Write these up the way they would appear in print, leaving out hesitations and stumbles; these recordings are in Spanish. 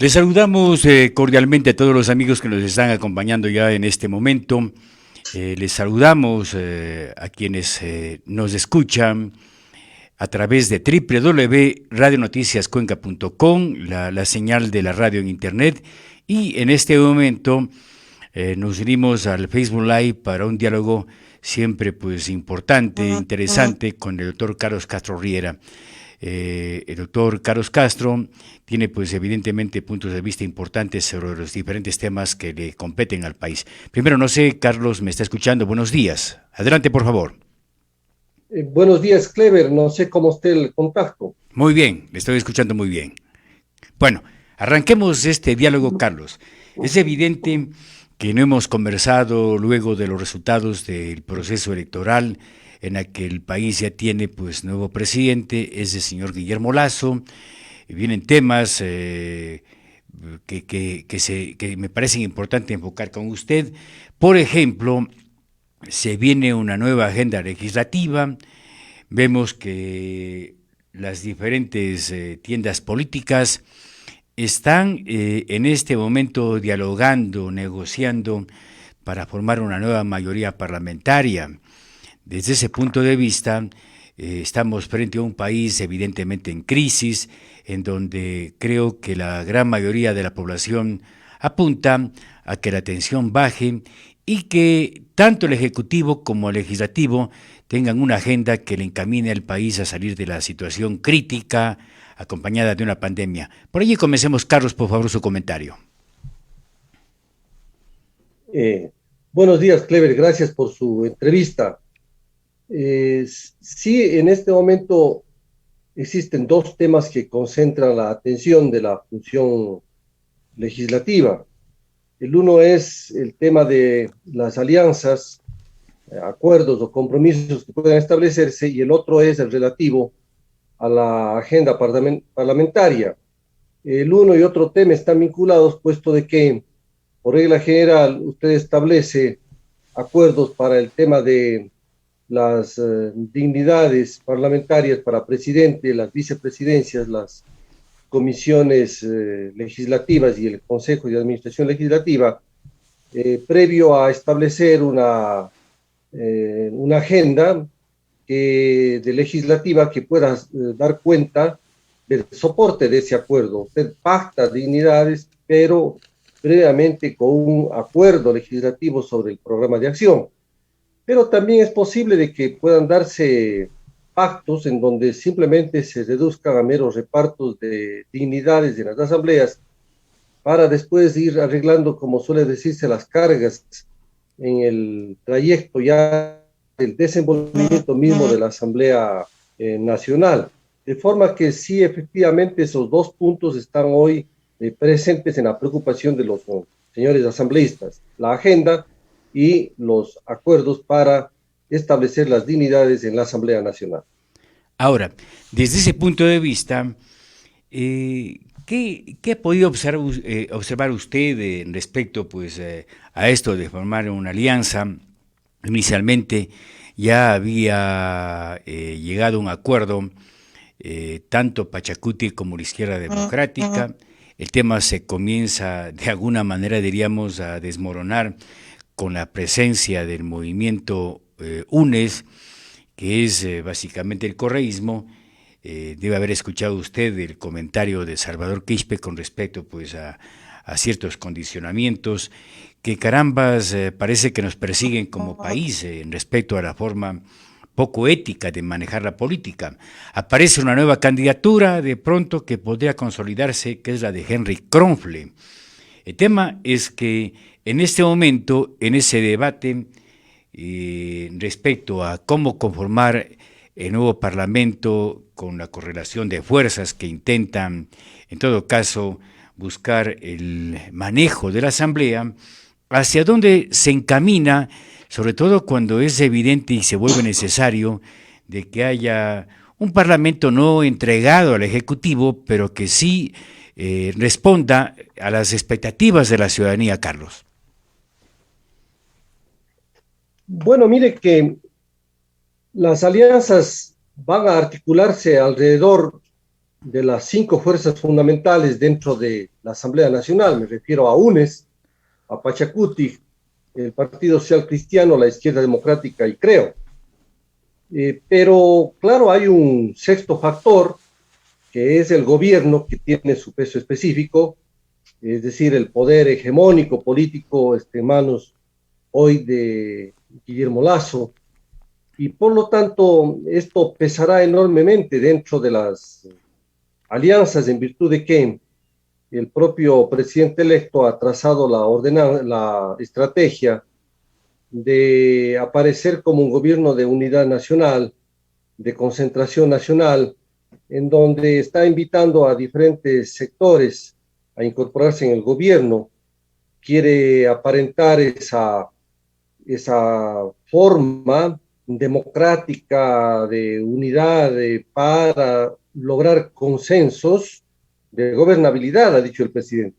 Les saludamos cordialmente a todos los amigos que nos están acompañando ya en este momento. Les saludamos a quienes nos escuchan a través de www.radionoticiascuenca.com, la señal de la radio en internet, y en este momento nos unimos al Facebook Live para un diálogo siempre pues importante, interesante con el doctor Carlos Castro Riera. El doctor Carlos Castro tiene pues evidentemente puntos de vista importantes sobre los diferentes temas que le competen al país. Primero, no sé, Carlos, ¿me está escuchando? Buenos días. Adelante, por favor. Buenos días, Clever. No sé cómo esté el contacto. Muy bien, le estoy escuchando muy bien. Bueno, arranquemos este diálogo, Carlos. Es evidente que no hemos conversado luego de los resultados del proceso electoral en el que el país ya tiene pues nuevo presidente, es el señor Guillermo Lasso. Vienen temas que me parecen importantes enfocar con usted. Por ejemplo, se viene una nueva agenda legislativa, vemos que las diferentes tiendas políticas están en este momento dialogando, negociando para formar una nueva mayoría parlamentaria. Desde ese punto de vista, estamos frente a un país evidentemente en crisis, en donde creo que la gran mayoría de la población apunta a que la tensión baje y que tanto el Ejecutivo como el Legislativo tengan una agenda que le encamine al país a salir de la situación crítica acompañada de una pandemia. Por allí comencemos, Carlos, por favor, su comentario. Buenos días, Clever. Gracias por su entrevista. Sí, en este momento existen dos temas que concentran la atención de la función legislativa. El uno es el tema de las alianzas, acuerdos o compromisos que puedan establecerse, y el otro es el relativo a la agenda parlamentaria. El uno y otro tema están vinculados, puesto de que, por regla general, usted establece acuerdos para el tema de las dignidades parlamentarias para presidente, las vicepresidencias, las comisiones legislativas y el Consejo de Administración Legislativa, previo a establecer una agenda de legislativa que pueda dar cuenta del soporte de ese acuerdo. Usted pacta dignidades, pero previamente con un acuerdo legislativo sobre el programa de acción. Pero también es posible de que puedan darse pactos en donde simplemente se reduzcan a meros repartos de dignidades en las asambleas para después ir arreglando, como suele decirse, las cargas en el trayecto ya del desenvolvimiento mismo de la Asamblea Nacional. De forma que sí, efectivamente, esos dos puntos están hoy presentes en la preocupación de los señores asambleístas: la agenda y los acuerdos para establecer las dignidades en la Asamblea Nacional. Ahora, desde ese punto de vista, ¿qué ha podido observar usted respecto pues, a esto de formar una alianza? Inicialmente ya había llegado a un acuerdo, tanto Pachacuti como la Izquierda Democrática. El tema se comienza de alguna manera, diríamos, a desmoronar con la presencia del movimiento UNES, que es básicamente el correísmo. Debe haber escuchado usted el comentario de Salvador Quispe con respecto pues, a ciertos condicionamientos que carambas parece que nos persiguen como país en respecto a la forma poco ética de manejar la política. Aparece una nueva candidatura de pronto que podría consolidarse, que es la de Henry Kronfle. El tema es que en este momento, en ese debate respecto a cómo conformar el nuevo Parlamento con la correlación de fuerzas que intentan, en todo caso, buscar el manejo de la Asamblea, hacia dónde se encamina, sobre todo cuando es evidente y se vuelve necesario de que haya un Parlamento no entregado al Ejecutivo, pero que sí responda a las expectativas de la ciudadanía, Carlos. Bueno, mire que las alianzas van a articularse alrededor de las 5 fuerzas fundamentales dentro de la Asamblea Nacional. Me refiero a UNES, a Pachacuti, el Partido Social Cristiano, la Izquierda Democrática y Creo. Pero claro, hay un sexto factor, que es el gobierno, que tiene su peso específico, es decir, el poder hegemónico político en manos hoy de Guillermo Lasso, y por lo tanto esto pesará enormemente dentro de las alianzas, en virtud de que el propio presidente electo ha trazado la estrategia de aparecer como un gobierno de unidad nacional, de concentración nacional, en donde está invitando a diferentes sectores a incorporarse en el gobierno. Quiere aparentar esa forma democrática de unidad para lograr consensos de gobernabilidad, ha dicho el presidente.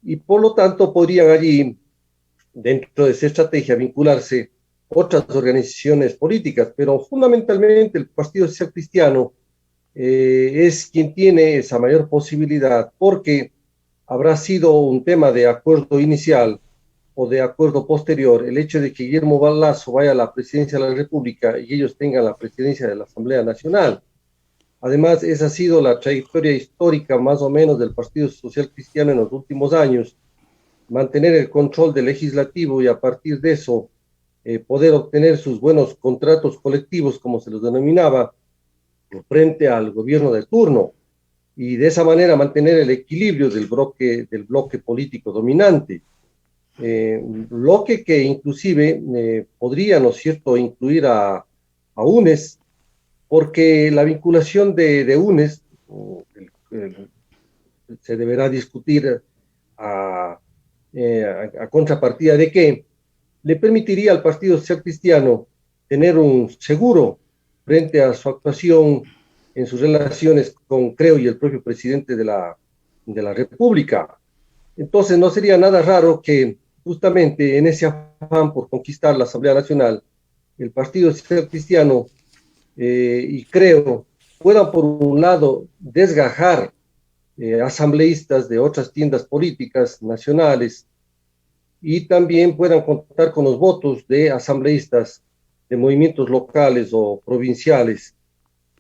Y por lo tanto podrían allí, dentro de esa estrategia, vincularse otras organizaciones políticas, pero fundamentalmente el Partido Social Cristiano es quien tiene esa mayor posibilidad, porque habrá sido un tema de acuerdo inicial o de acuerdo posterior el hecho de que Guillermo Lasso vaya a la presidencia de la República y ellos tengan la presidencia de la Asamblea Nacional. Además, esa ha sido la trayectoria histórica más o menos del Partido Social Cristiano en los últimos años, mantener el control del legislativo y a partir de eso poder obtener sus buenos contratos colectivos, como se los denominaba, frente al gobierno de turno, y de esa manera mantener el equilibrio del bloque político dominante. Bloque que inclusive podría, ¿no es cierto?, incluir a UNES, porque la vinculación de UNES se deberá discutir a, a contrapartida de que le permitiría al Partido Social Cristiano tener un seguro frente a su actuación en sus relaciones con Creo y el propio presidente de la República. Entonces no sería nada raro que justamente en ese afán por conquistar la Asamblea Nacional, el Partido Social Cristiano y Creo puedan por un lado desgajar asambleístas de otras tiendas políticas nacionales y también puedan contar con los votos de asambleístas de movimientos locales o provinciales,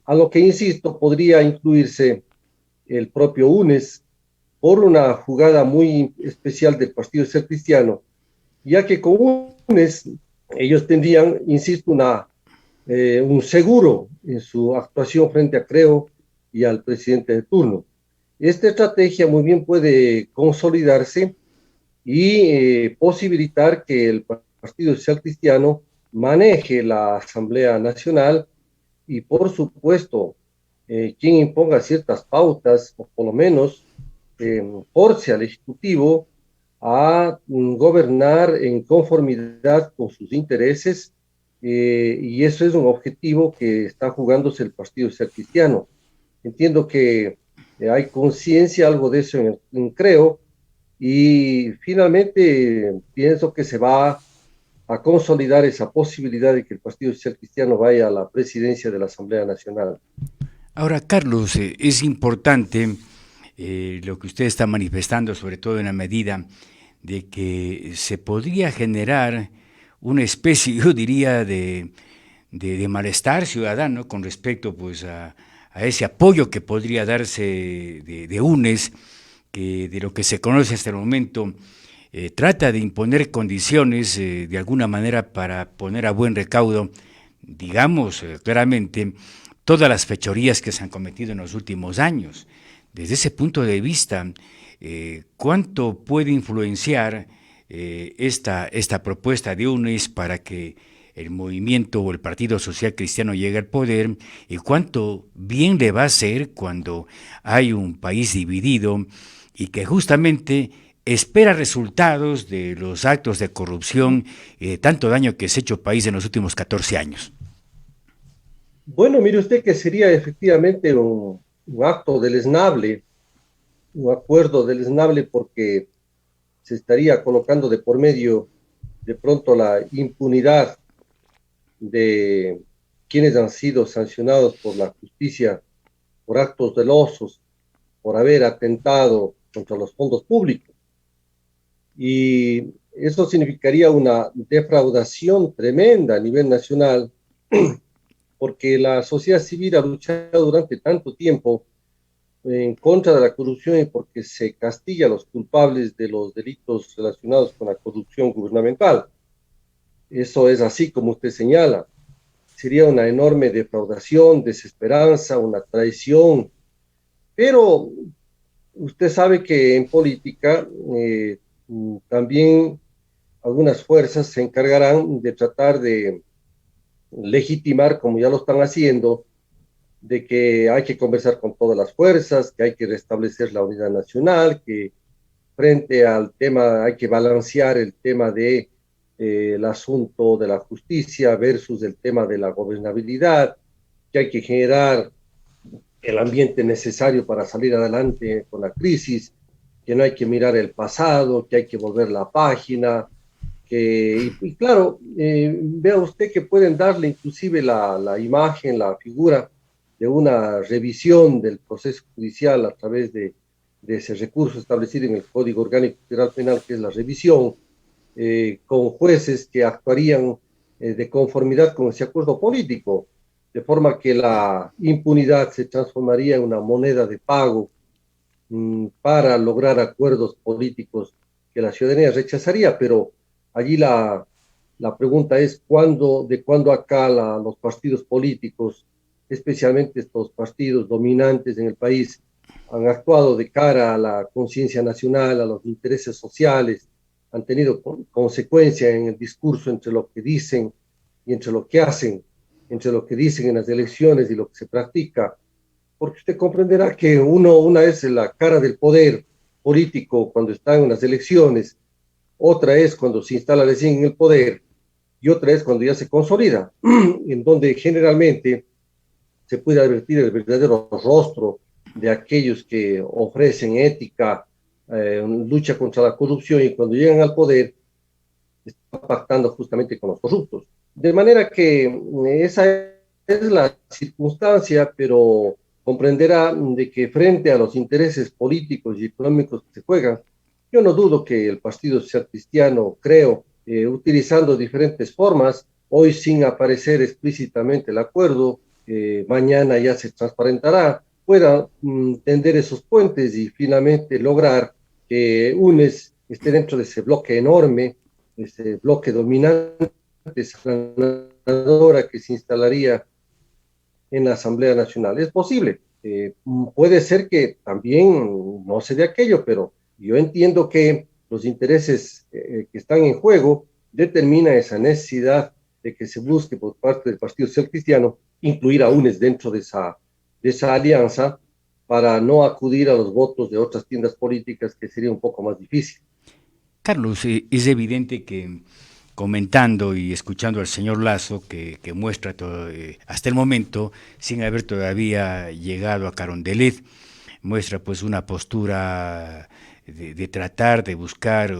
a lo que, insisto, podría incluirse el propio UNES por una jugada muy especial del Partido Social Cristiano, ya que con UNES ellos tendrían, insisto, un seguro en su actuación frente a Creo y al presidente de turno. Esta estrategia muy bien puede consolidarse y posibilitar que el Partido Social Cristiano maneje la Asamblea Nacional y, por supuesto, quien imponga ciertas pautas, o por lo menos force al Ejecutivo a gobernar en conformidad con sus intereses, y eso es un objetivo que está jugándose el Partido Social Cristiano. Entiendo que hay conciencia, algo de eso en Creo, y finalmente pienso que se va a consolidar esa posibilidad de que el Partido Social Cristiano vaya a la presidencia de la Asamblea Nacional. Ahora, Carlos, es importante lo que usted está manifestando, sobre todo en la medida de que se podría generar una especie, yo diría, de malestar ciudadano con respecto pues a ese apoyo que podría darse de UNES, que de lo que se conoce hasta el momento trata de imponer condiciones de alguna manera para poner a buen recaudo, digamos claramente, todas las fechorías que se han cometido en los últimos años. Desde ese punto de vista, ¿cuánto puede influenciar esta propuesta de UNES para que el movimiento o el Partido Social Cristiano llegue al poder, y cuánto bien le va a hacer cuando hay un país dividido y que justamente espera resultados de los actos de corrupción y de tanto daño que se ha hecho al país en los últimos 14 años? Bueno, mire usted que sería efectivamente un acto deleznable, un acuerdo deleznable, porque se estaría colocando de por medio de pronto la impunidad de quienes han sido sancionados por la justicia por actos dolosos, por haber atentado contra los fondos públicos. Y eso significaría una defraudación tremenda a nivel nacional, porque la sociedad civil ha luchado durante tanto tiempo en contra de la corrupción y porque se castiga a los culpables de los delitos relacionados con la corrupción gubernamental. Eso es así como usted señala. Sería una enorme defraudación, desesperanza, una traición, pero usted sabe que en política también algunas fuerzas se encargarán de tratar de legitimar, como ya lo están haciendo, de que hay que conversar con todas las fuerzas, que hay que restablecer la unidad nacional, que frente al tema hay que balancear el tema de el asunto de la justicia versus el tema de la gobernabilidad, que hay que generar el ambiente necesario para salir adelante con la crisis, que no hay que mirar el pasado, que hay que volver la página, y claro, vea usted que pueden darle inclusive la imagen, la figura de una revisión del proceso judicial a través de ese recurso establecido en el Código Orgánico Federal Penal, que es la revisión, con jueces que actuarían de conformidad con ese acuerdo político, de forma que la impunidad se transformaría en una moneda de pago para lograr acuerdos políticos que la ciudadanía rechazaría, pero allí la pregunta es de cuándo acá los partidos políticos, especialmente estos partidos dominantes en el país, han actuado de cara a la conciencia nacional, a los intereses sociales, han tenido consecuencia en el discurso entre lo que dicen y entre lo que hacen, entre lo que dicen en las elecciones y lo que se practica, porque usted comprenderá que una es la cara del poder político cuando está en las elecciones, otra es cuando se instala recién en el poder y otra es cuando ya se consolida, en donde generalmente se puede advertir el verdadero rostro de aquellos que ofrecen ética, lucha contra la corrupción y cuando llegan al poder están pactando justamente con los corruptos. De manera que esa es la circunstancia, pero comprenderá de que frente a los intereses políticos y económicos que se juegan, yo no dudo que el Partido Social Cristiano, creo, utilizando diferentes formas, hoy sin aparecer explícitamente el acuerdo, mañana ya se transparentará, pueda tender esos puentes y finalmente lograr que UNES esté dentro de ese bloque enorme, ese bloque dominante, esa ganadora que se instalaría en la Asamblea Nacional. Es posible, puede ser que también no se dé aquello, pero yo entiendo que los intereses que están en juego determina esa necesidad de que se busque por parte del Partido Social Cristiano incluir a UNES dentro de esa alianza para no acudir a los votos de otras tiendas políticas, que sería un poco más difícil. Carlos, es evidente que comentando y escuchando al señor Lasso, que muestra todo, hasta el momento, sin haber todavía llegado a Carondelet, muestra pues una postura de tratar de buscar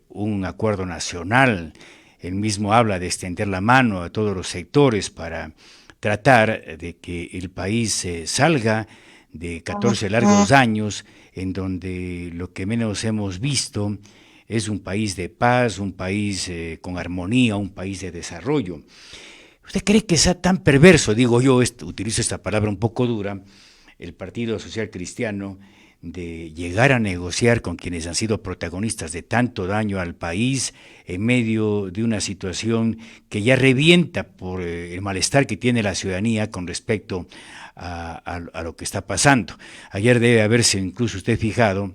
un acuerdo nacional. Él mismo habla de extender la mano a todos los sectores para tratar de que el país salga de 14 largos años en donde lo que menos hemos visto es un país de paz, un país con armonía, un país de desarrollo. ¿Usted cree que sea tan perverso, digo yo, utilizo esta palabra un poco dura, el Partido Social Cristiano, de llegar a negociar con quienes han sido protagonistas de tanto daño al país en medio de una situación que ya revienta por el malestar que tiene la ciudadanía con respecto a lo que está pasando? Ayer debe haberse incluso usted fijado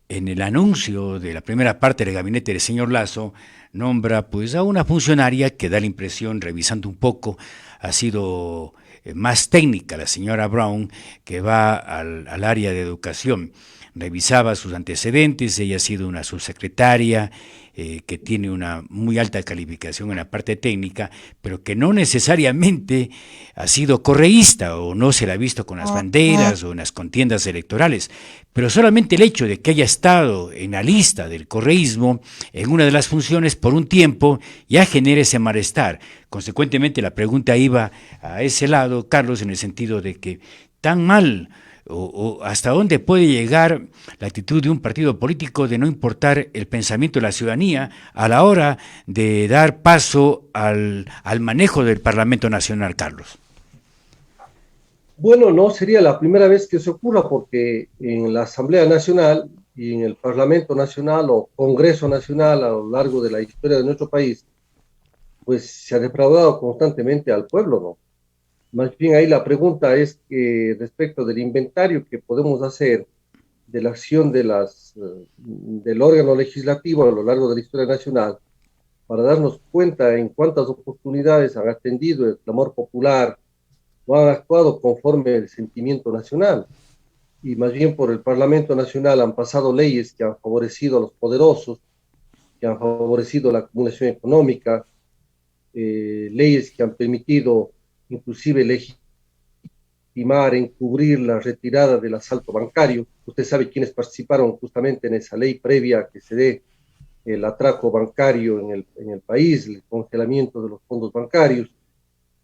en el anuncio de la primera parte del gabinete del señor Lasso, nombra pues a una funcionaria que da la impresión, revisando un poco, ha sido más técnica, la señora Brown, que va al área de educación. Revisaba sus antecedentes, ella ha sido una subsecretaria que tiene una muy alta calificación en la parte técnica, pero que no necesariamente ha sido correísta o no se la ha visto con las banderas o en las contiendas electorales. Pero solamente el hecho de que haya estado en la lista del correísmo en una de las funciones por un tiempo ya genera ese malestar. Consecuentemente, la pregunta iba a ese lado, Carlos, en el sentido de que tan mal o hasta dónde puede llegar la actitud de un partido político de no importar el pensamiento de la ciudadanía a la hora de dar paso al manejo del Parlamento Nacional, Carlos. Bueno, no sería la primera vez que se ocurra porque en la Asamblea Nacional y en el Parlamento Nacional o Congreso Nacional a lo largo de la historia de nuestro país, pues se ha defraudado constantemente al pueblo, ¿no? Más bien ahí la pregunta es que respecto del inventario que podemos hacer de la acción del órgano legislativo a lo largo de la historia nacional, para darnos cuenta en cuántas oportunidades han atendido el clamor popular o han actuado conforme el sentimiento nacional. Y más bien por el Parlamento Nacional han pasado leyes que han favorecido a los poderosos, que han favorecido la acumulación económica, leyes que han permitido inclusive legitimar, encubrir la retirada del asalto bancario. Usted sabe quiénes participaron justamente en esa ley previa a que se dé el atraco bancario en el país, el congelamiento de los fondos bancarios.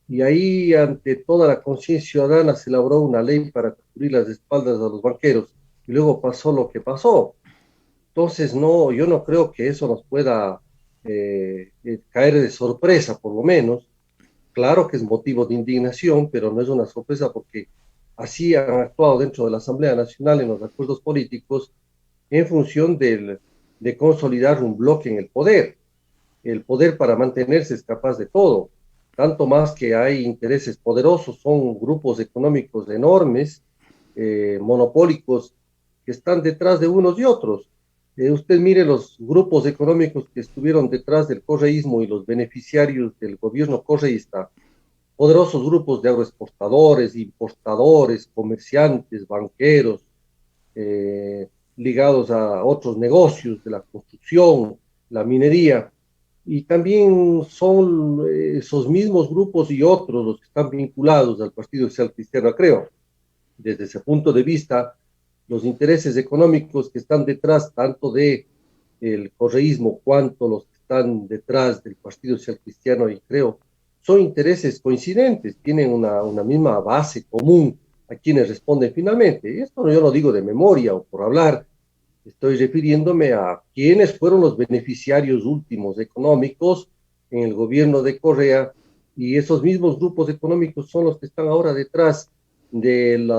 Y ahí, ante toda la conciencia ciudadana, se elaboró una ley para cubrir las espaldas a los banqueros. Y luego pasó lo que pasó. Entonces, no, yo no creo que eso nos pueda caer de sorpresa, por lo menos. Claro que es motivo de indignación, pero no es una sorpresa porque así han actuado dentro de la Asamblea Nacional en los acuerdos políticos en función de consolidar un bloque en el poder. El poder para mantenerse es capaz de todo, tanto más que hay intereses poderosos, son grupos económicos enormes, monopólicos, que están detrás de unos y otros. Usted mire los grupos económicos que estuvieron detrás del correísmo y los beneficiarios del gobierno correísta, poderosos grupos de agroexportadores, importadores, comerciantes, banqueros, ligados a otros negocios de la construcción, la minería, y también son esos mismos grupos y otros los que están vinculados al Partido Social Cristiano, creo. Desde ese punto de vista, los intereses económicos que están detrás tanto de el correísmo cuanto los que están detrás del Partido Social Cristiano, y creo, son intereses coincidentes, tienen una misma base común a quienes responden finalmente. Esto yo no digo de memoria o por hablar, estoy refiriéndome a quienes fueron los beneficiarios últimos económicos en el gobierno de Correa, y esos mismos grupos económicos son los que están ahora detrás del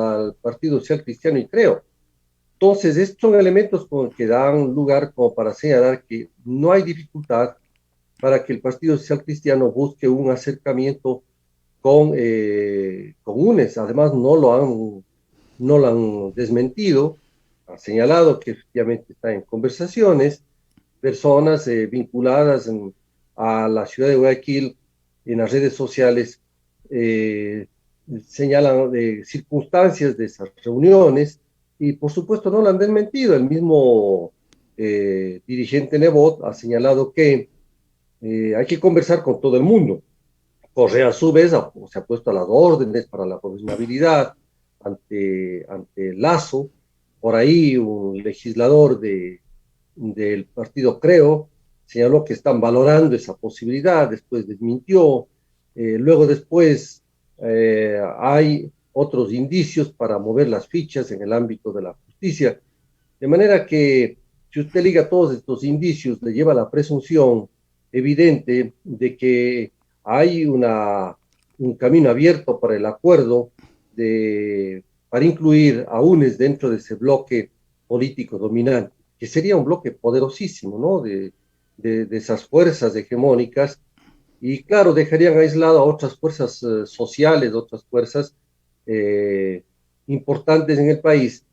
Partido Social Cristiano, y creo. Entonces, estos son elementos que dan lugar como para señalar que no hay dificultad para que el Partido Social Cristiano busque un acercamiento con UNES. Además, no lo han desmentido, ha señalado que efectivamente está en conversaciones, personas vinculadas a la ciudad de Guayaquil en las redes sociales señalan circunstancias de esas reuniones y por supuesto no lo han desmentido. El mismo dirigente Nebot ha señalado que hay que conversar con todo el mundo. Correa a su vez se ha puesto a las órdenes para la gobernabilidad ante Lazo. Por ahí un legislador del partido Creo señaló que están valorando esa posibilidad, después desmintió, luego después hay otros indicios para mover las fichas en el ámbito de la justicia, de manera que si usted liga todos estos indicios, le lleva a la presunción evidente de que hay un camino abierto para el acuerdo para incluir a UNES dentro de ese bloque político dominante, que sería un bloque poderosísimo, ¿no? De esas fuerzas hegemónicas, y claro, dejarían aislado a otras fuerzas sociales, otras fuerzas importantes en el país,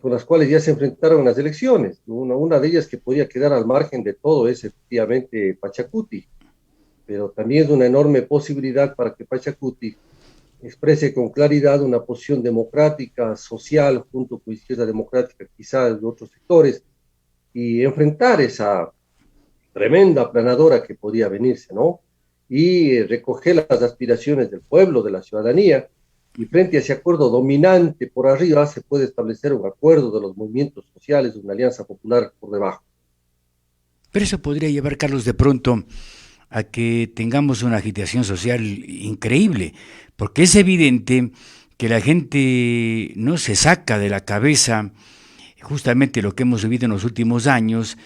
con las cuales ya se enfrentaron en las elecciones. Una de ellas que podía quedar al margen de todo es efectivamente Pachacuti, pero también es una enorme posibilidad para que Pachacuti exprese con claridad una posición democrática, social, junto con izquierda democrática, quizás de otros sectores, y enfrentar tremenda aplanadora que podía venirse, ¿no? Y recoger las aspiraciones del pueblo, de la ciudadanía, y frente a ese acuerdo dominante por arriba se puede establecer un acuerdo de los movimientos sociales, una alianza popular por debajo. Pero eso podría llevar, Carlos, de pronto a que tengamos una agitación social increíble, porque es evidente que la gente no se saca de la cabeza justamente lo que hemos vivido en los últimos años,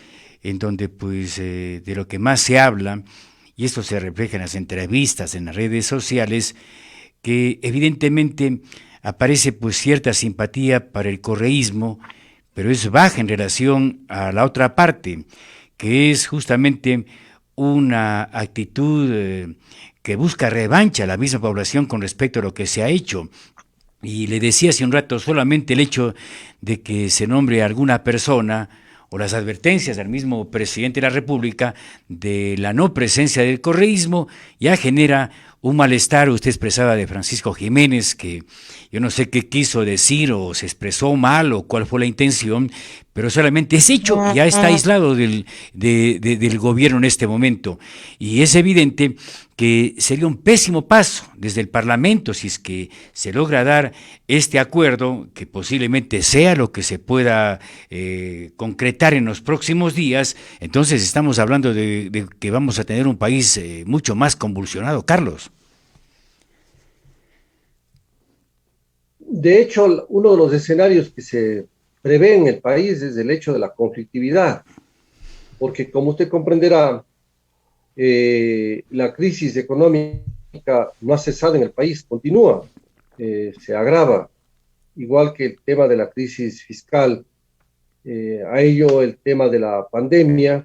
en donde pues de lo que más se habla, y esto se refleja en las entrevistas, en las redes sociales, que evidentemente aparece pues cierta simpatía para el correísmo, pero es baja en relación a la otra parte, que es justamente una actitud que busca revancha a la misma población con respecto a lo que se ha hecho. Y le decía hace un rato, solamente el hecho de que se nombre a alguna persona o las advertencias del mismo presidente de la República de la no presencia del correísmo ya genera un malestar. Usted expresaba de Francisco Jiménez, que yo no sé qué quiso decir o se expresó mal o cuál fue la intención, pero solamente es hecho, ya está aislado del gobierno en este momento. Y es evidente que sería un pésimo paso desde el Parlamento si es que se logra dar este acuerdo, que posiblemente sea lo que se pueda concretar en los próximos días. Entonces estamos hablando de que vamos a tener un país mucho más convulsionado, Carlos. De hecho, uno de los escenarios que se prevé en el país es el hecho de la conflictividad, porque como usted comprenderá, la crisis económica no ha cesado en el país, continúa, se agrava, igual que el tema de la crisis fiscal, a ello el tema de la pandemia,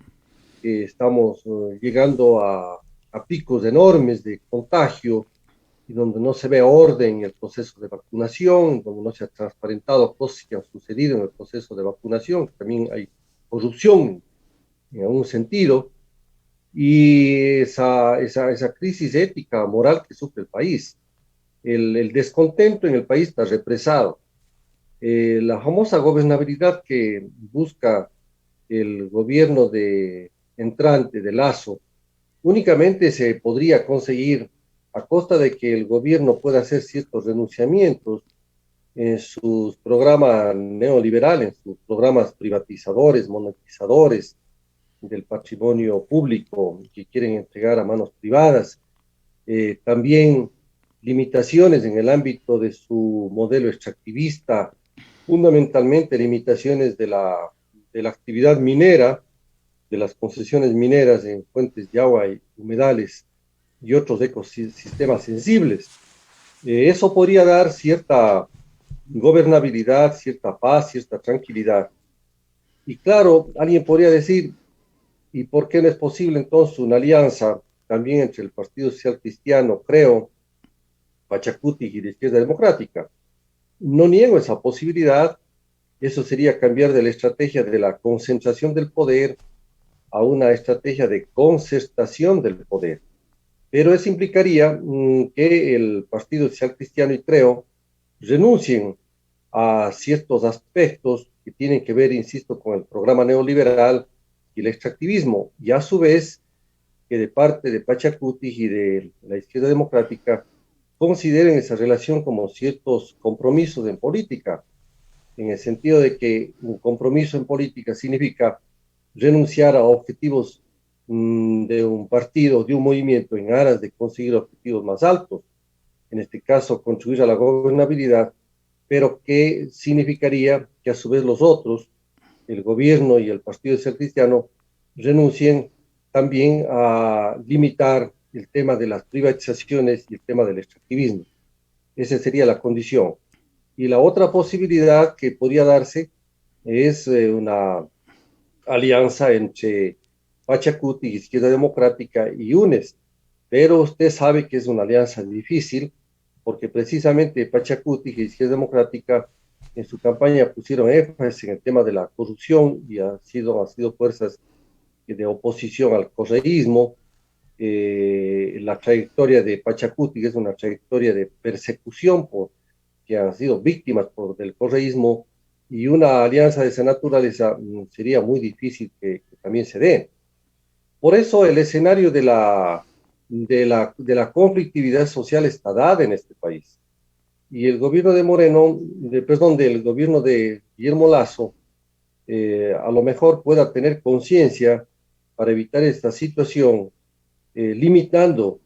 estamos llegando a picos enormes de contagio, y donde no se ve orden en el proceso de vacunación, donde no se ha transparentado cosas que han sucedido en el proceso de vacunación, también hay corrupción en algún sentido, y esa crisis ética, moral que sufre el país. El descontento en el país está represado. La famosa gobernabilidad que busca el gobierno de entrante de Lazo únicamente se podría conseguir a costa de que el gobierno pueda hacer ciertos renunciamientos en sus programas neoliberales, en sus programas privatizadores, monetizadores del patrimonio público que quieren entregar a manos privadas. También limitaciones en el ámbito de su modelo extractivista, fundamentalmente limitaciones de la actividad minera, de las concesiones mineras en fuentes de agua y humedales y otros ecosistemas sensibles. Eso podría dar cierta gobernabilidad, cierta paz, cierta tranquilidad. Y claro, alguien podría decir, ¿y por qué no es posible entonces una alianza también entre el Partido Social Cristiano, creo, Pachacuti y la Izquierda Democrática? No niego esa posibilidad, eso sería cambiar de la estrategia de la concentración del poder a una estrategia de concertación del poder. Pero eso implicaría que el Partido Social Cristiano y Creo renuncien a ciertos aspectos que tienen que ver, insisto, con el programa neoliberal y el extractivismo, y a su vez que de parte de Pachacuti y de la izquierda democrática consideren esa relación como ciertos compromisos en política, en el sentido de que un compromiso en política significa renunciar a objetivos de un partido, de un movimiento en aras de conseguir objetivos más altos, en este caso contribuir a la gobernabilidad, pero que significaría que a su vez los otros, el gobierno y el Partido Social Cristiano, renuncien también a limitar el tema de las privatizaciones y el tema del extractivismo. Esa sería la condición. Y la otra posibilidad que podría darse es una alianza entre Pachacuti, Izquierda Democrática y UNES, pero usted sabe que es una alianza difícil porque precisamente Pachacuti y Izquierda Democrática en su campaña pusieron énfasis en el tema de la corrupción y han sido fuerzas de oposición al correísmo. La trayectoria de Pachacuti es una trayectoria de persecución que han sido víctimas del correísmo, y una alianza de esa naturaleza sería muy difícil que también se dé. Por eso el escenario de la conflictividad social está dada en este país. Y el gobierno de Moreno, perdón, del gobierno de Guillermo Lasso, a lo mejor pueda tener conciencia para evitar esta situación, limitando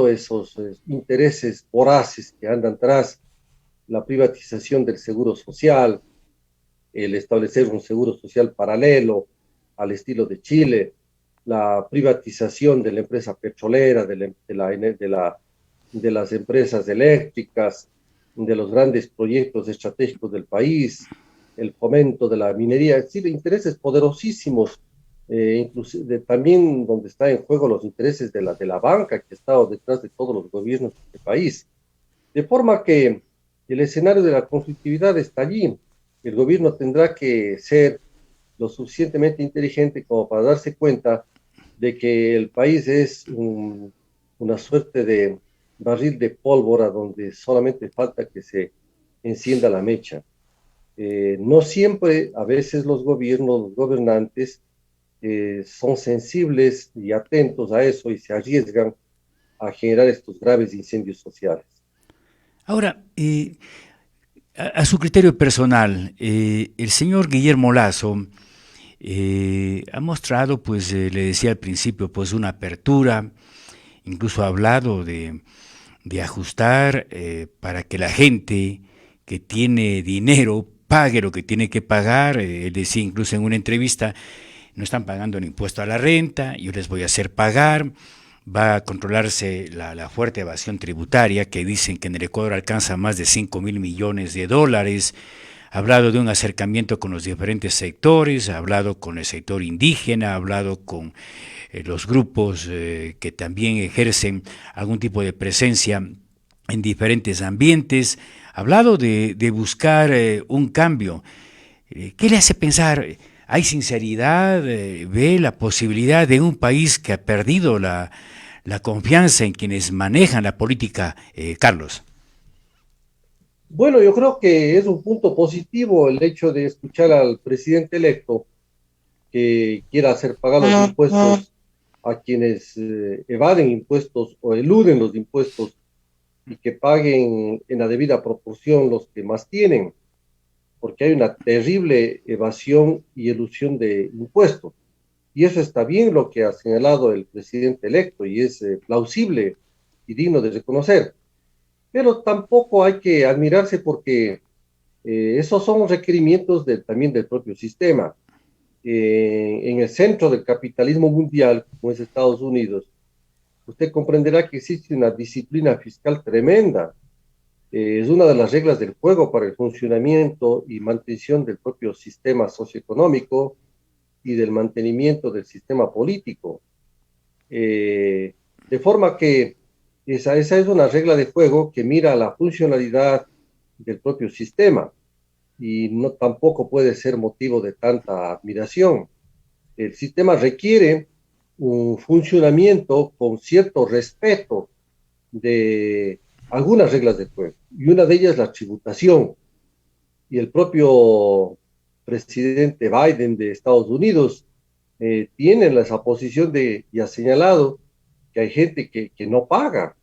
esos intereses voraces que andan tras la privatización del seguro social, el establecer un seguro social paralelo al estilo de Chile, la privatización de la empresa petrolera, de las empresas eléctricas, de los grandes proyectos estratégicos del país, el fomento de la minería, es decir, intereses poderosísimos, inclusive también donde está en juego los intereses de la banca que ha estado detrás de todos los gobiernos de este país. De forma que el escenario de la conflictividad está allí. El gobierno tendrá que ser lo suficientemente inteligente como para darse cuenta de que el país es una suerte de barril de pólvora donde solamente falta que se encienda la mecha. No siempre, a veces los gobiernos, los gobernantes, son sensibles y atentos a eso y se arriesgan a generar estos graves incendios sociales. Ahora, a su criterio personal, el señor Guillermo Lasso ha mostrado, pues le decía al principio, pues una apertura, incluso ha hablado de ajustar para que la gente que tiene dinero pague lo que tiene que pagar. Él decía incluso en una entrevista, no están pagando el impuesto a la renta, yo les voy a hacer pagar. Va a controlarse la fuerte evasión tributaria, que dicen que en el Ecuador alcanza más de 5.000 millones de dólares. Ha hablado de un acercamiento con los diferentes sectores, ha hablado con el sector indígena, ha hablado con los grupos que también ejercen algún tipo de presencia en diferentes ambientes, ha hablado de buscar un cambio. ¿Qué le hace pensar? ¿Hay sinceridad? ¿Ve la posibilidad de un país que ha perdido la confianza en quienes manejan la política, Carlos? Bueno, yo creo que es un punto positivo el hecho de escuchar al presidente electo que quiera hacer pagar los impuestos a quienes evaden impuestos o eluden los impuestos y que paguen en la debida proporción los que más tienen, porque hay una terrible evasión y elusión de impuestos. Y eso está bien lo que ha señalado el presidente electo y es plausible y digno de reconocer. Pero tampoco hay que admirarse porque esos son requerimientos también del propio sistema. En el centro del capitalismo mundial, como es Estados Unidos, usted comprenderá que existe una disciplina fiscal tremenda. Es una de las reglas del juego para el funcionamiento y mantención del propio sistema socioeconómico y del mantenimiento del sistema político. De forma que esa es una regla de juego que mira la funcionalidad del propio sistema y no tampoco puede ser motivo de tanta admiración. El sistema requiere un funcionamiento con cierto respeto de algunas reglas de juego, y una de ellas es la tributación. Y el propio presidente Biden de Estados Unidos tiene esa posición y ha señalado que hay gente que no paga.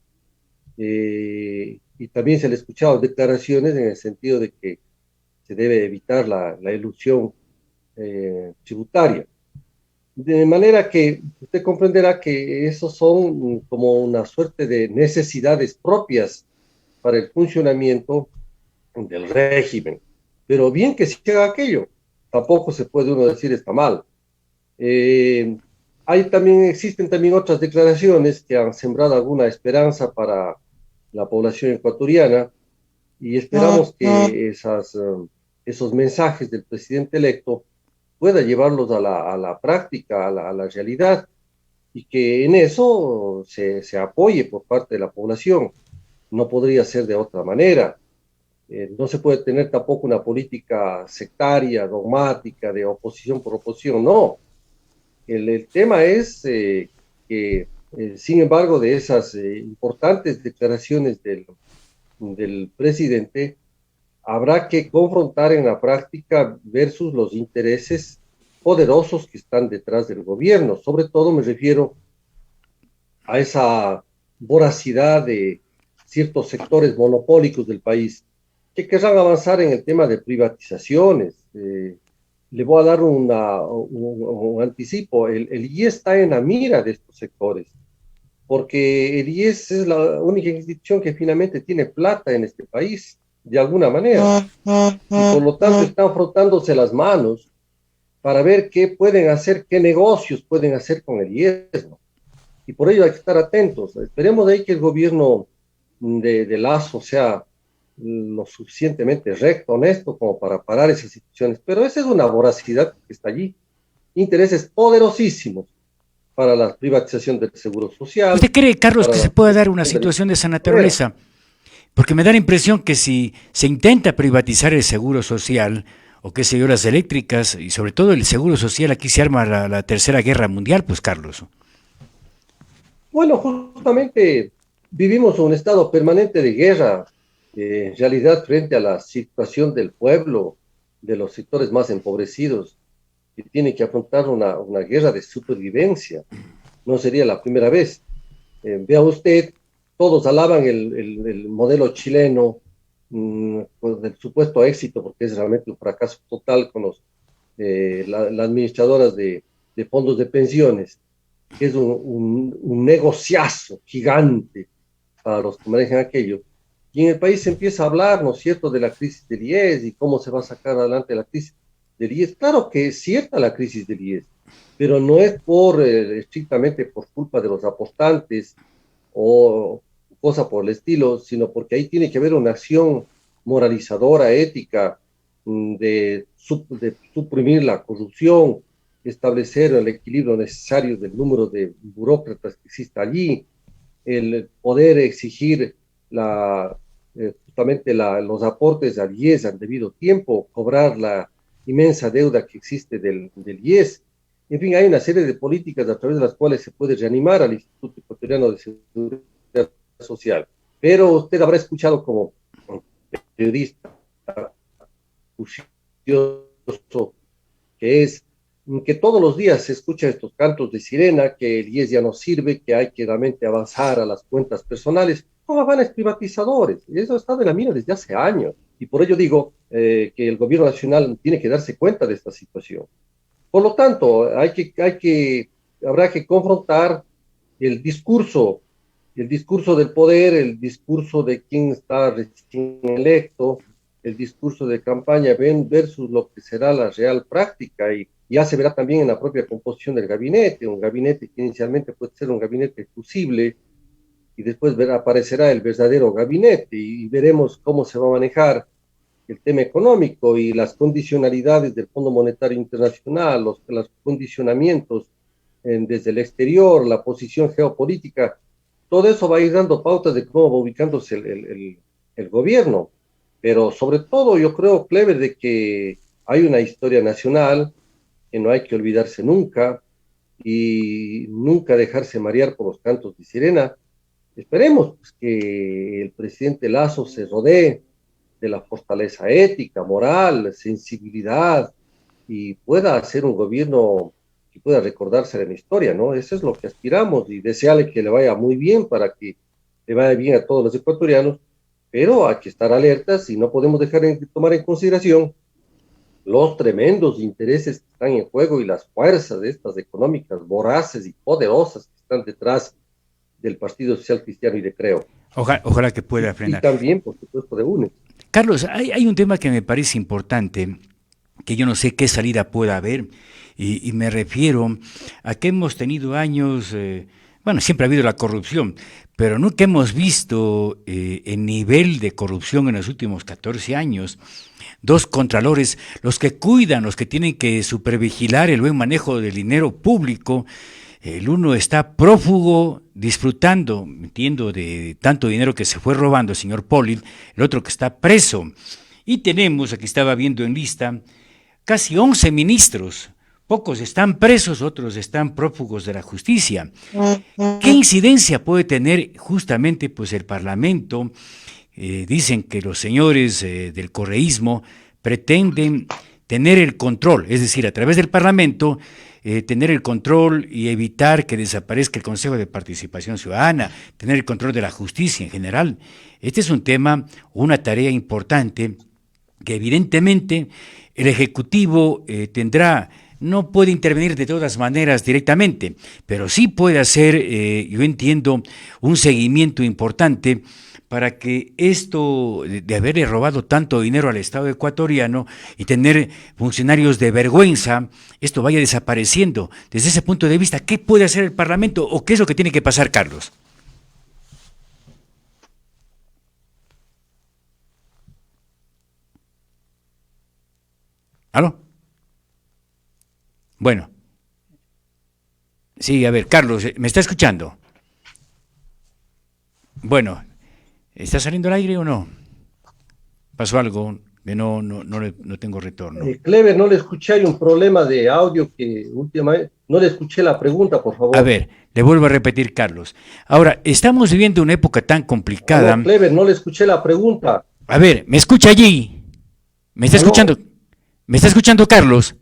Y también se le ha escuchado declaraciones en el sentido de que se debe evitar la elusión tributaria. De manera que usted comprenderá que esos son como una suerte de necesidades propias para el funcionamiento del régimen. Pero bien que se haga aquello, tampoco se puede uno decir está mal. Existen también otras declaraciones que han sembrado alguna esperanza para la población ecuatoriana y esperamos que esos mensajes del presidente electo pueda llevarlos a la práctica, a la realidad, y que en eso se apoye por parte de la población. No podría ser de otra manera. No se puede tener tampoco una política sectaria, dogmática, de oposición por oposición, no. El tema es que, sin embargo, de esas importantes declaraciones del presidente, habrá que confrontar en la práctica versus los intereses poderosos que están detrás del gobierno. Sobre todo me refiero a esa voracidad de ciertos sectores monopólicos del país que querrán avanzar en el tema de privatizaciones. Le voy a dar un anticipo. El IES está en la mira de estos sectores, porque el IES es la única institución que finalmente tiene plata en este país, de alguna manera, y por lo tanto están frotándose las manos para ver qué pueden hacer, qué negocios pueden hacer con el IES, ¿no? Y por ello hay que estar atentos. Esperemos de ahí que el gobierno de Lazo sea lo suficientemente recto, honesto, como para parar esas situaciones. Pero esa es una voracidad que está allí. Intereses poderosísimos para la privatización del seguro social. ¿Usted cree, Carlos, para que se la pueda dar una privatización situación de esa de la naturaleza? Porque me da la impresión que si se intenta privatizar el seguro social, o qué sé yo, las eléctricas, y sobre todo el seguro social, aquí se arma la tercera guerra mundial, pues Carlos. Bueno, justamente vivimos un estado permanente de guerra, en realidad frente a la situación del pueblo, de los sectores más empobrecidos, que tiene que afrontar una guerra de supervivencia. No sería la primera vez. Vea usted, todos alaban el modelo chileno, pues, del supuesto éxito, porque es realmente un fracaso total con las administradoras de fondos de pensiones, que es un negociazo gigante para los que manejan aquello. Y en el país se empieza a hablar, ¿no es cierto?, de la crisis del IES y cómo se va a sacar adelante la crisis del IES. Claro que es cierta la crisis del IES, pero no es estrictamente por culpa de los aportantes o cosa por el estilo, sino porque ahí tiene que haber una acción moralizadora, ética, de suprimir la corrupción, establecer el equilibrio necesario del número de burócratas que exista allí, el poder exigir justamente los aportes al IES al debido tiempo, cobrar la inmensa deuda que existe del IES. En fin, hay una serie de políticas a través de las cuales se puede reanimar al Instituto Ecuatoriano de Seguridad Social. Pero usted habrá escuchado como periodista juicioso que es que todos los días se escuchan estos cantos de sirena, que el IES ya no sirve, que hay que realmente avanzar a las cuentas personales. Son afanes privatizadores, y eso ha estado en la mira desde hace años. Y por ello digo que el gobierno nacional tiene que darse cuenta de esta situación. Por lo tanto, habrá que confrontar el discurso del poder, el discurso de quien está recién electo, el discurso de campaña versus lo que será la real práctica, y ya se verá también en la propia composición del gabinete, un gabinete que inicialmente puede ser un gabinete fusible y después aparecerá el verdadero gabinete y veremos cómo se va a manejar el tema económico y las condicionalidades del Fondo Monetario Internacional, los condicionamientos desde el exterior, la posición geopolítica. Todo eso va a ir dando pautas de cómo va ubicándose el gobierno. Pero sobre todo yo creo, Clever, de que hay una historia nacional que no hay que olvidarse nunca y nunca dejarse marear por los cantos de sirena. Esperemos pues, que el presidente Lazo se rodee de la fortaleza ética, moral, sensibilidad y pueda hacer un gobierno que pueda recordarse de la historia, ¿no? Eso es lo que aspiramos y desearle que le vaya muy bien para que le vaya bien a todos los ecuatorianos, pero hay que estar alertas y no podemos dejar de tomar en consideración los tremendos intereses que están en juego y las fuerzas de estas económicas voraces y poderosas que están detrás del Partido Social Cristiano y de Creo. Ojalá que pueda frenar. Y también, por supuesto, de UNE. Carlos, hay un tema que me parece importante, que yo no sé qué salida pueda haber, y me refiero a que hemos tenido años, bueno, siempre ha habido la corrupción, pero nunca hemos visto el nivel de corrupción en los últimos 14 años. Dos contralores, los que cuidan, los que tienen que supervigilar el buen manejo del dinero público. El uno está prófugo, disfrutando, entiendo, de tanto dinero que se fue robando el señor Polil, el otro que está preso. Y tenemos, aquí estaba viendo en lista, casi 11 ministros. Pocos están presos, otros están prófugos de la justicia. ¿Qué incidencia puede tener justamente pues, el Parlamento? Dicen que los señores del correísmo pretenden tener el control, es decir, a través del Parlamento, tener el control y evitar que desaparezca el Consejo de Participación Ciudadana, tener el control de la justicia en general. Este es un tema, una tarea importante que evidentemente el Ejecutivo no puede intervenir de todas maneras directamente, pero sí puede hacer, yo entiendo, un seguimiento importante para que esto de haberle robado tanto dinero al Estado ecuatoriano y tener funcionarios de vergüenza, esto vaya desapareciendo. Desde ese punto de vista, ¿qué puede hacer el Parlamento o qué es lo que tiene que pasar, Carlos? ¿Aló? Bueno, sí, a ver, Carlos, ¿me está escuchando? Bueno, ¿está saliendo al aire o no? ¿Pasó algo? Que no tengo retorno. Clever, no le escuché, hay un problema de audio que últimamente, no le escuché la pregunta, por favor. A ver, le vuelvo a repetir, Carlos. Ahora, estamos viviendo una época tan complicada. No, Clever, no le escuché la pregunta. A ver, ¿me escucha allí? ¿Me está escuchando? ¿Me está escuchando, Carlos?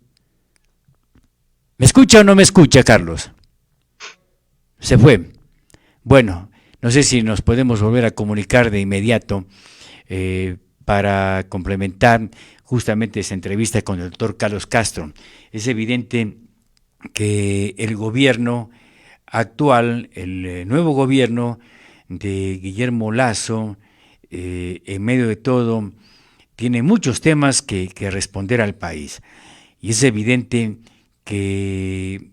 ¿Me escucha o no me escucha, Carlos? Se fue. Bueno, no sé si nos podemos volver a comunicar de inmediato para complementar justamente esa entrevista con el doctor Carlos Castro. Es evidente que el gobierno actual, el nuevo gobierno de Guillermo Lasso, en medio de todo, tiene muchos temas que responder al país. Y es evidente que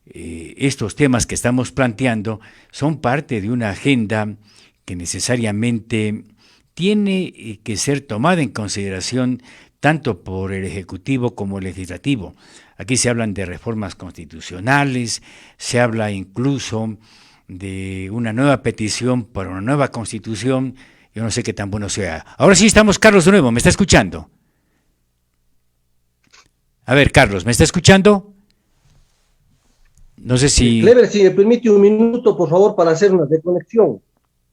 estos temas que estamos planteando son parte de una agenda que necesariamente tiene que ser tomada en consideración tanto por el Ejecutivo como el Legislativo. Aquí se hablan de reformas constitucionales, se habla incluso de una nueva petición para una nueva constitución. Yo no sé qué tan bueno sea. Ahora sí estamos, Carlos, de nuevo, ¿me está escuchando? A ver, Carlos, ¿me está escuchando? No sé si... Clever, si me permite un minuto, por favor, para hacer una desconexión.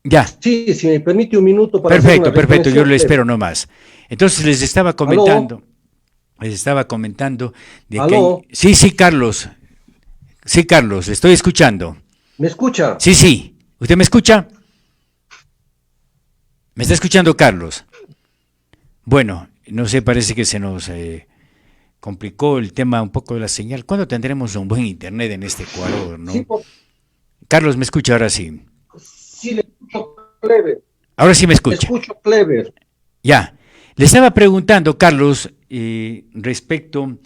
Ya. Sí, si me permite un minuto para perfecto, hacer una perfecto, yo le Clever. espero nomás. Entonces les estaba comentando de que hay... Sí, Carlos. Sí, Carlos, le estoy escuchando. ¿Me escucha? Sí. ¿Usted me escucha? ¿Me está escuchando, Carlos? Bueno, no sé, parece que se nos complicó el tema un poco de la señal. ¿Cuándo tendremos un buen internet en este Ecuador, no? Sí, Carlos, ¿me escucha ahora sí? Sí, le escucho, Clever. Ahora sí me escucha. Le escucho, Clever. Ya. Le estaba preguntando, Carlos, respecto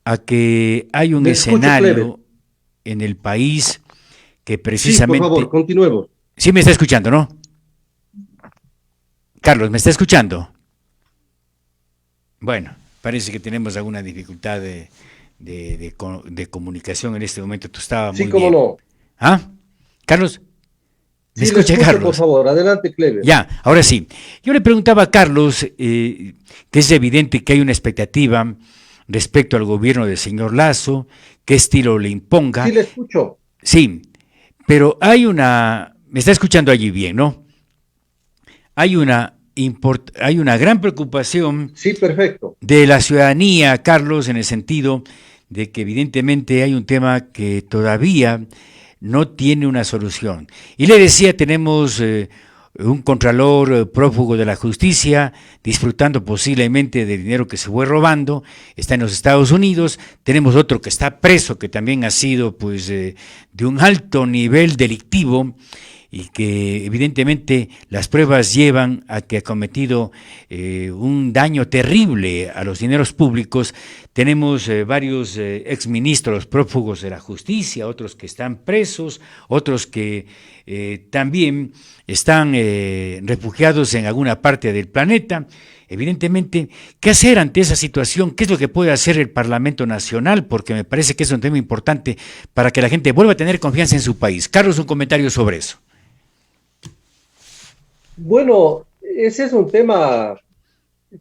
a que hay un escenario en el país que precisamente... Sí, por favor, continuemos. Sí me está escuchando, ¿no? Carlos, ¿me está escuchando? Bueno, parece que tenemos alguna dificultad de comunicación en este momento. Tú estabas muy bien. Sí, cómo no. ¿Ah? Carlos, ¿me escucha, escucho, Carlos? por favor, adelante, Clever. Ya, ahora sí. Yo le preguntaba a Carlos que es evidente que hay una expectativa respecto al gobierno del señor Lasso, qué estilo le imponga. Sí, le escucho. Sí, pero hay una... Me está escuchando allí bien, ¿no? Hay una gran preocupación sí, perfecto. de la ciudadanía, Carlos, en el sentido de que evidentemente hay un tema que todavía no tiene una solución. Y le decía, tenemos un contralor prófugo de la justicia, disfrutando posiblemente del dinero que se fue robando, está en los Estados Unidos, tenemos otro que está preso, que también ha sido pues de un alto nivel delictivo, y que evidentemente las pruebas llevan a que ha cometido un daño terrible a los dineros públicos. Tenemos varios exministros prófugos de la justicia, otros que están presos, otros que también están refugiados en alguna parte del planeta. Evidentemente, ¿qué hacer ante esa situación? ¿Qué es lo que puede hacer el Parlamento Nacional? Porque me parece que es un tema importante para que la gente vuelva a tener confianza en su país. Carlos, un comentario sobre eso. Bueno, ese es un tema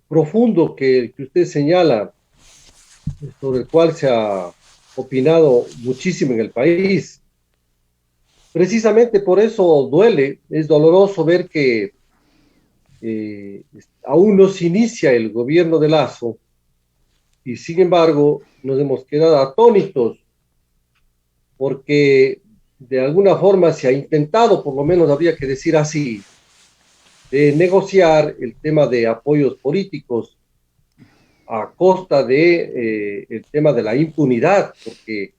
profundo que usted señala, sobre el cual se ha opinado muchísimo en el país. Precisamente por eso duele, es doloroso ver que aún no se inicia el gobierno de Lasso y sin embargo nos hemos quedado atónitos porque de alguna forma se ha intentado, por lo menos habría que decir así, de negociar el tema de apoyos políticos a costa de el tema de la impunidad, porque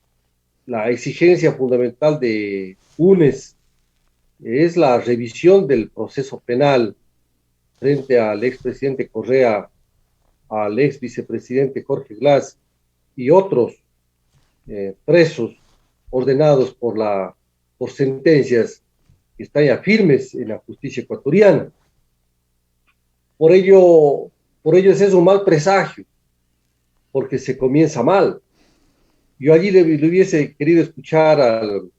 la exigencia fundamental de UNES es la revisión del proceso penal frente al expresidente Correa, al ex vicepresidente Jorge Glass y otros presos ordenados por sentencias que están ya firmes en la justicia ecuatoriana. Por ello ese es un mal presagio, porque se comienza mal. Yo allí le hubiese querido escuchar al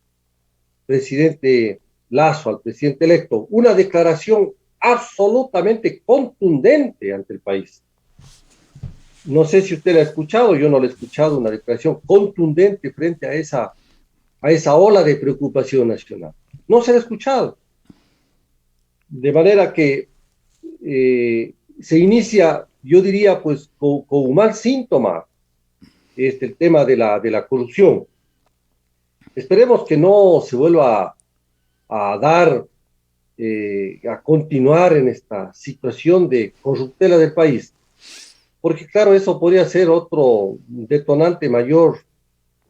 presidente Lasso, al presidente electo, una declaración absolutamente contundente ante el país. No sé si usted la ha escuchado, yo no la he escuchado, una declaración contundente frente a esa ola de preocupación nacional. No se la ha escuchado. De manera que se inicia, yo diría, pues, con un mal síntoma el tema de la corrupción. Esperemos que no se vuelva a dar, a continuar en esta situación de corruptela del país, porque claro, eso podría ser otro detonante mayor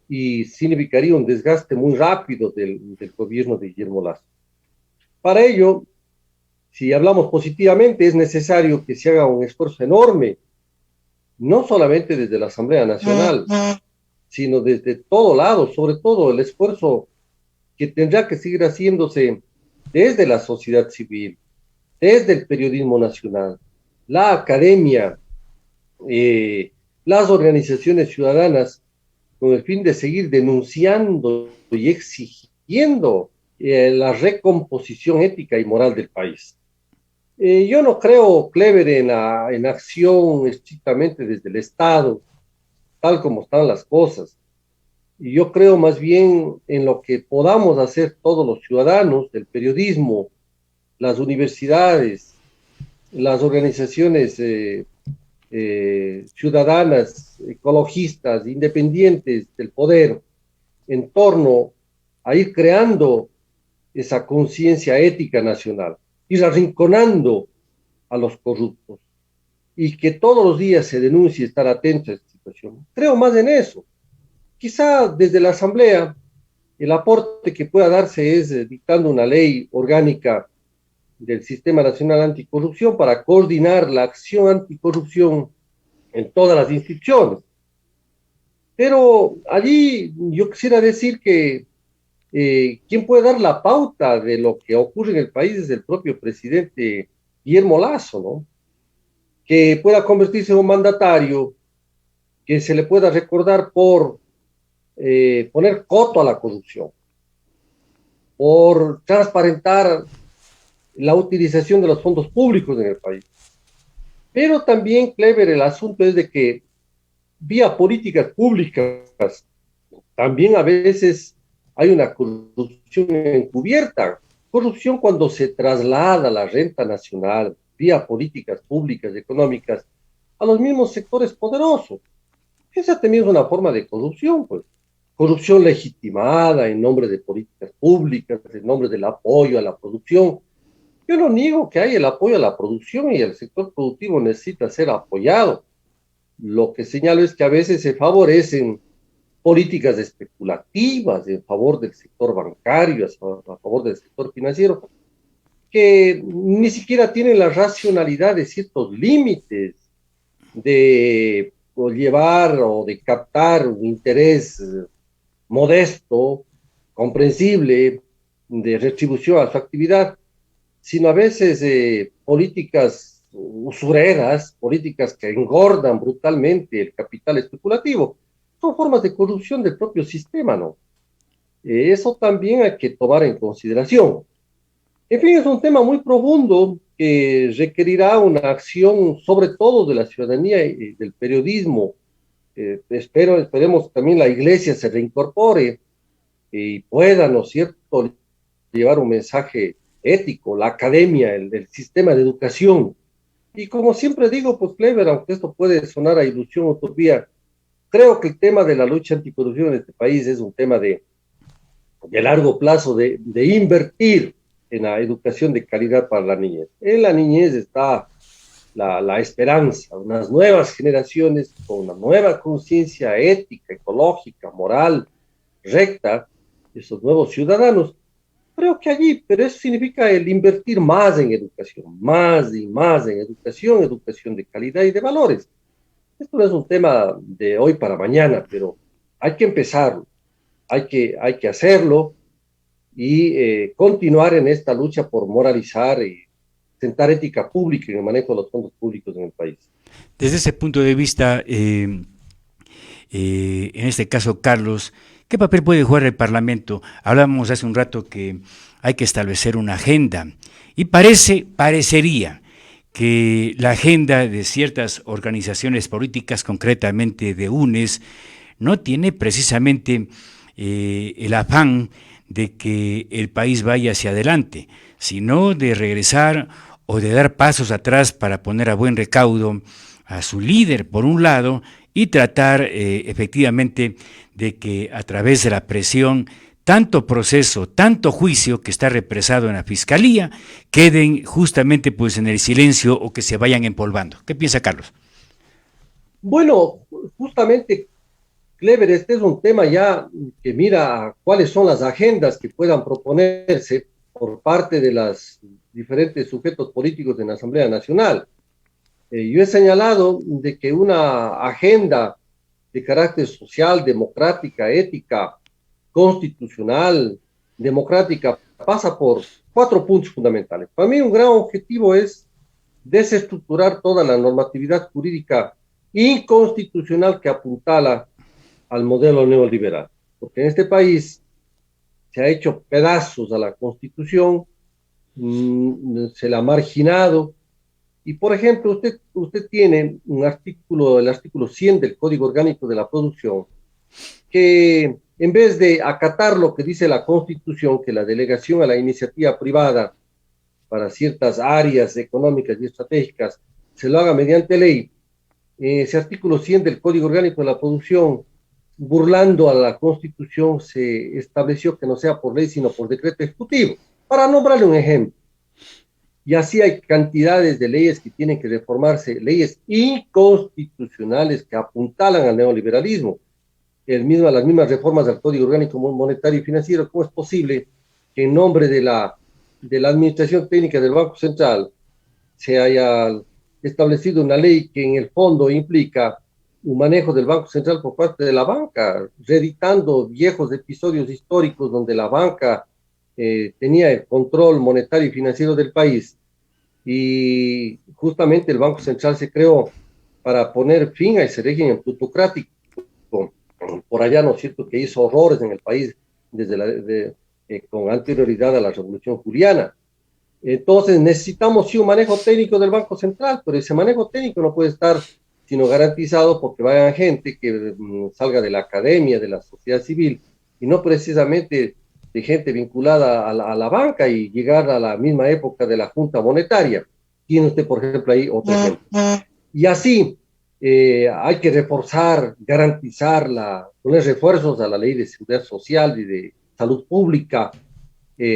y significaría un desgaste muy rápido del gobierno de Guillermo Lasso. Para ello, si hablamos positivamente, es necesario que se haga un esfuerzo enorme, no solamente desde la Asamblea Nacional, sino desde todo lado, sobre todo el esfuerzo que tendrá que seguir haciéndose desde la sociedad civil, desde el periodismo nacional, la academia, las organizaciones ciudadanas, con el fin de seguir denunciando y exigiendo la recomposición ética y moral del país. Yo no creo, Clever, en acción estrictamente desde el Estado, tal como están las cosas. Y yo creo más bien en lo que podamos hacer todos los ciudadanos, el periodismo, las universidades, las organizaciones ciudadanas, ecologistas, independientes del poder, en torno a ir creando esa conciencia ética nacional, ir arrinconando a los corruptos y que todos los días se denuncie y estar atento a esta situación. Creo más en eso. Quizá desde la Asamblea el aporte que pueda darse es dictando una ley orgánica del Sistema Nacional Anticorrupción para coordinar la acción anticorrupción en todas las instituciones. Pero allí yo quisiera decir que quien puede dar la pauta de lo que ocurre en el país es el propio presidente Guillermo Lasso, ¿no? Que pueda convertirse en un mandatario, que se le pueda recordar por poner coto a la corrupción, por transparentar la utilización de los fondos públicos en el país. Pero también, Clever, el asunto es de que vía políticas públicas también a veces hay una corrupción encubierta. Corrupción cuando se traslada la renta nacional vía políticas públicas económicas a los mismos sectores poderosos. Esa también es una forma de corrupción, pues. Corrupción legitimada en nombre de políticas públicas, en nombre del apoyo a la producción. Yo no niego que hay el apoyo a la producción y el sector productivo necesita ser apoyado. Lo que señalo es que a veces se favorecen políticas especulativas en favor del sector bancario, a favor del sector financiero, que ni siquiera tienen la racionalidad de ciertos límites de llevar o de captar un interés modesto, comprensible, de retribución a su actividad, sino a veces políticas usureras, políticas que engordan brutalmente el capital especulativo. Son formas de corrupción del propio sistema, ¿no? Eso también hay que tomar en consideración. En fin, es un tema muy profundo que requerirá una acción, sobre todo de la ciudadanía y del periodismo. Esperemos también la iglesia se reincorpore y pueda, ¿no es cierto?, llevar un mensaje ético, la academia, el sistema de educación, Y como siempre digo, pues Clever, aunque esto puede sonar a ilusión o utopía, creo que el tema de la lucha anticorrupción en este país es un tema de largo plazo, de invertir en la educación de calidad para la niñez. En la niñez está la esperanza, unas nuevas generaciones con una nueva conciencia ética, ecológica, moral, recta, esos nuevos ciudadanos. Creo que allí, pero eso significa el invertir más en educación, más y más en educación, educación de calidad y de valores. Esto no es un tema de hoy para mañana, pero hay que empezarlo, hay que hacerlo y continuar en esta lucha por moralizar y sentar ética pública en el manejo de los fondos públicos en el país. Desde ese punto de vista, en este caso, Carlos, ¿qué papel puede jugar el Parlamento? Hablábamos hace un rato que hay que establecer una agenda y parecería que la agenda de ciertas organizaciones políticas, concretamente de UNES, no tiene precisamente el afán de que el país vaya hacia adelante, sino de regresar o de dar pasos atrás para poner a buen recaudo a su líder, por un lado, y tratar efectivamente de que a través de la presión, tanto proceso, tanto juicio que está represado en la Fiscalía, queden justamente pues en el silencio o que se vayan empolvando. ¿Qué piensa Carlos? Bueno, justamente, Clever, este es un tema ya que mira cuáles son las agendas que puedan proponerse por parte de los diferentes sujetos políticos en la Asamblea Nacional. Yo he señalado de que una agenda de carácter social, democrática, ética, constitucional, democrática, pasa por 4 puntos fundamentales. Para mí un gran objetivo es desestructurar toda la normatividad jurídica inconstitucional que apuntala al modelo neoliberal. Porque en este país se ha hecho pedazos a la Constitución, se la ha marginado. Y, por ejemplo, usted tiene un artículo, el artículo 100 del Código Orgánico de la Producción, que en vez de acatar lo que dice la Constitución, que la delegación a la iniciativa privada para ciertas áreas económicas y estratégicas se lo haga mediante ley, ese artículo 100 del Código Orgánico de la Producción, burlando a la Constitución, se estableció que no sea por ley, sino por decreto ejecutivo. Para nombrarle un ejemplo. Y así hay cantidades de leyes que tienen que reformarse, leyes inconstitucionales que apuntalan al neoliberalismo. Las mismas reformas del Código Orgánico Monetario y Financiero. ¿Cómo es posible que en nombre de la Administración Técnica del Banco Central se haya establecido una ley que en el fondo implica un manejo del Banco Central por parte de la banca, reeditando viejos episodios históricos donde la banca tenía el control monetario y financiero del país? Y justamente el Banco Central se creó para poner fin a ese régimen plutocrático, por allá, ¿no es cierto?, que hizo horrores en el país con anterioridad a la Revolución Juliana. Entonces necesitamos sí un manejo técnico del Banco Central, pero ese manejo técnico no puede estar sino garantizado porque vayan gente que salga de la academia, de la sociedad civil, y no precisamente de gente vinculada a la banca y llegar a la misma época de la Junta Monetaria. Tiene usted, por ejemplo, ahí otro ejemplo. Y así hay que reforzar, garantizar, poner refuerzos a la ley de seguridad social y de salud pública,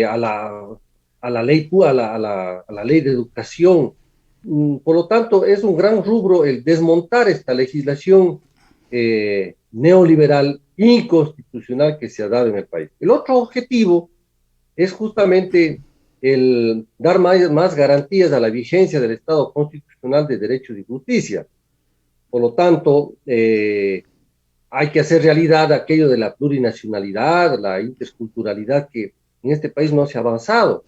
a la ley de educación. Por lo tanto, es un gran rubro el desmontar esta legislación neoliberal inconstitucional que se ha dado en el país. El otro objetivo es justamente el dar más garantías a la vigencia del Estado constitucional de derechos y justicia. Por lo tanto, hay que hacer realidad aquello de la plurinacionalidad, la interculturalidad que en este país no se ha avanzado.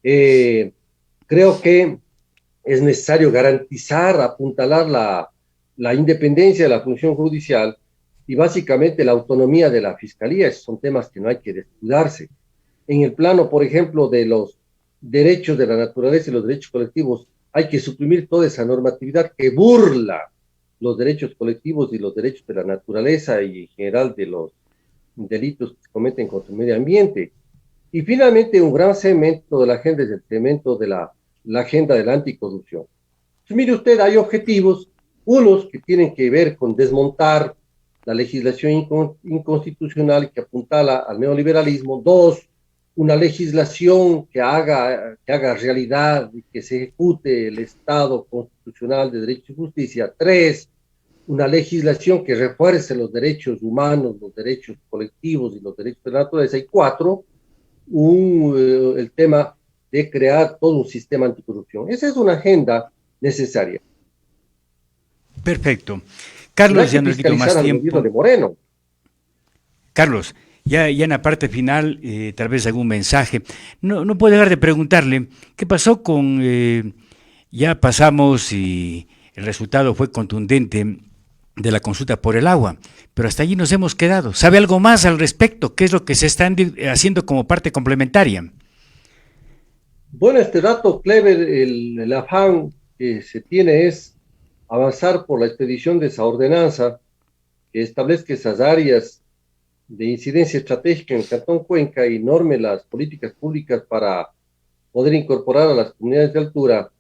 Creo que es necesario garantizar, apuntalar la independencia de la función judicial y básicamente la autonomía de la Fiscalía. Esos son temas que no hay que descuidarse. En el plano, por ejemplo, de los derechos de la naturaleza y los derechos colectivos, hay que suprimir toda esa normatividad que burla los derechos colectivos y los derechos de la naturaleza y en general de los delitos que se cometen contra el medio ambiente. Y finalmente, un gran segmento de la agenda es el segmento de la agenda de la anticorrupción. mire usted, hay objetivos, unos que tienen que ver con desmontar la legislación inconstitucional que apuntala al neoliberalismo. Dos, una legislación que haga realidad y que se ejecute el Estado constitucional de Derecho y Justicia. Tres, una legislación que refuerce los derechos humanos, los derechos colectivos y los derechos de la naturaleza. Y cuatro, el tema de crear todo un sistema anticorrupción. Esa es una agenda necesaria. Perfecto. Carlos, ya no le quito más tiempo. De Moreno. Carlos, ya en la parte final, tal vez algún mensaje. No puedo dejar de preguntarle, ¿qué pasó con... ya pasamos y el resultado fue contundente de la consulta por el agua, pero hasta allí nos hemos quedado. ¿Sabe algo más al respecto? ¿Qué es lo que se está haciendo como parte complementaria? Bueno, este dato, Clever, el afán que se tiene es avanzar por la expedición de esa ordenanza que establezca esas áreas de incidencia estratégica en el Cantón Cuenca y norme las políticas públicas para poder incorporar a las comunidades de altura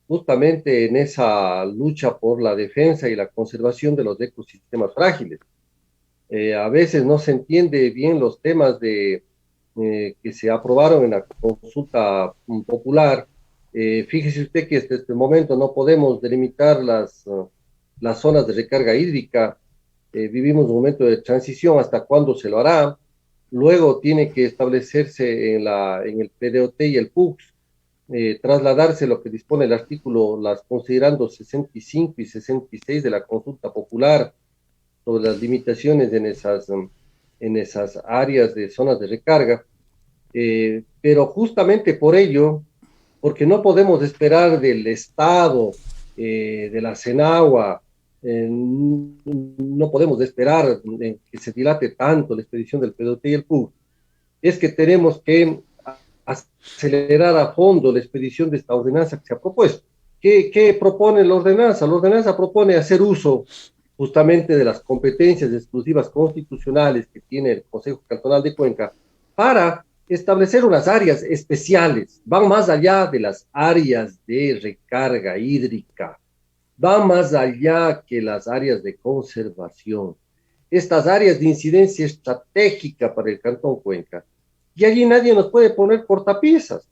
justamente en esa lucha por la defensa y la conservación de los ecosistemas frágiles. A veces no se entiende bien los temas que se aprobaron en la consulta popular. Fíjese usted que hasta este momento no podemos delimitar las zonas de recarga hídrica. Vivimos un momento de transición, ¿hasta cuándo se lo hará? Luego tiene que establecerse en el PDOT y el PUCS, trasladarse lo que dispone el artículo, las considerando 65 y 66 de la consulta popular sobre las limitaciones en esas áreas de zonas de recarga, pero justamente por ello, porque no podemos esperar del Estado, de la CENAGUA, no podemos esperar que se dilate tanto la expedición del PDOT y el PUC, es que tenemos que acelerar a fondo la expedición de esta ordenanza que se ha propuesto. ¿Qué propone la ordenanza? La ordenanza propone hacer uso justamente de las competencias exclusivas constitucionales que tiene el Consejo Cantonal de Cuenca para establecer unas áreas especiales, van más allá de las áreas de recarga hídrica, van más allá que las áreas de conservación, estas áreas de incidencia estratégica para el Cantón Cuenca. Y allí nadie nos puede poner cortapisas.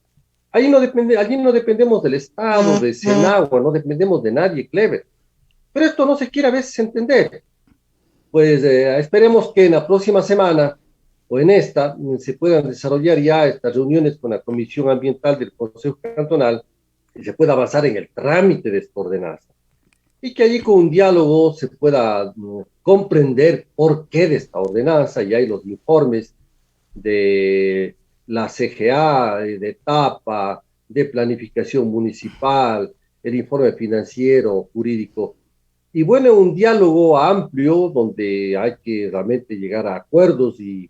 Allí no dependemos del Estado, de CENAGUA, no dependemos de nadie, Clever. Pero esto no se quiere a veces entender. Pues esperemos que en la próxima semana o en esta se puedan desarrollar ya estas reuniones con la Comisión Ambiental del Consejo Cantonal y se pueda avanzar en el trámite de esta ordenanza. Y que allí con un diálogo se pueda comprender por qué de esta ordenanza, y hay los informes de la CGA, de TAPA, de planificación municipal, el informe financiero, jurídico, y bueno, un diálogo amplio donde hay que realmente llegar a acuerdos y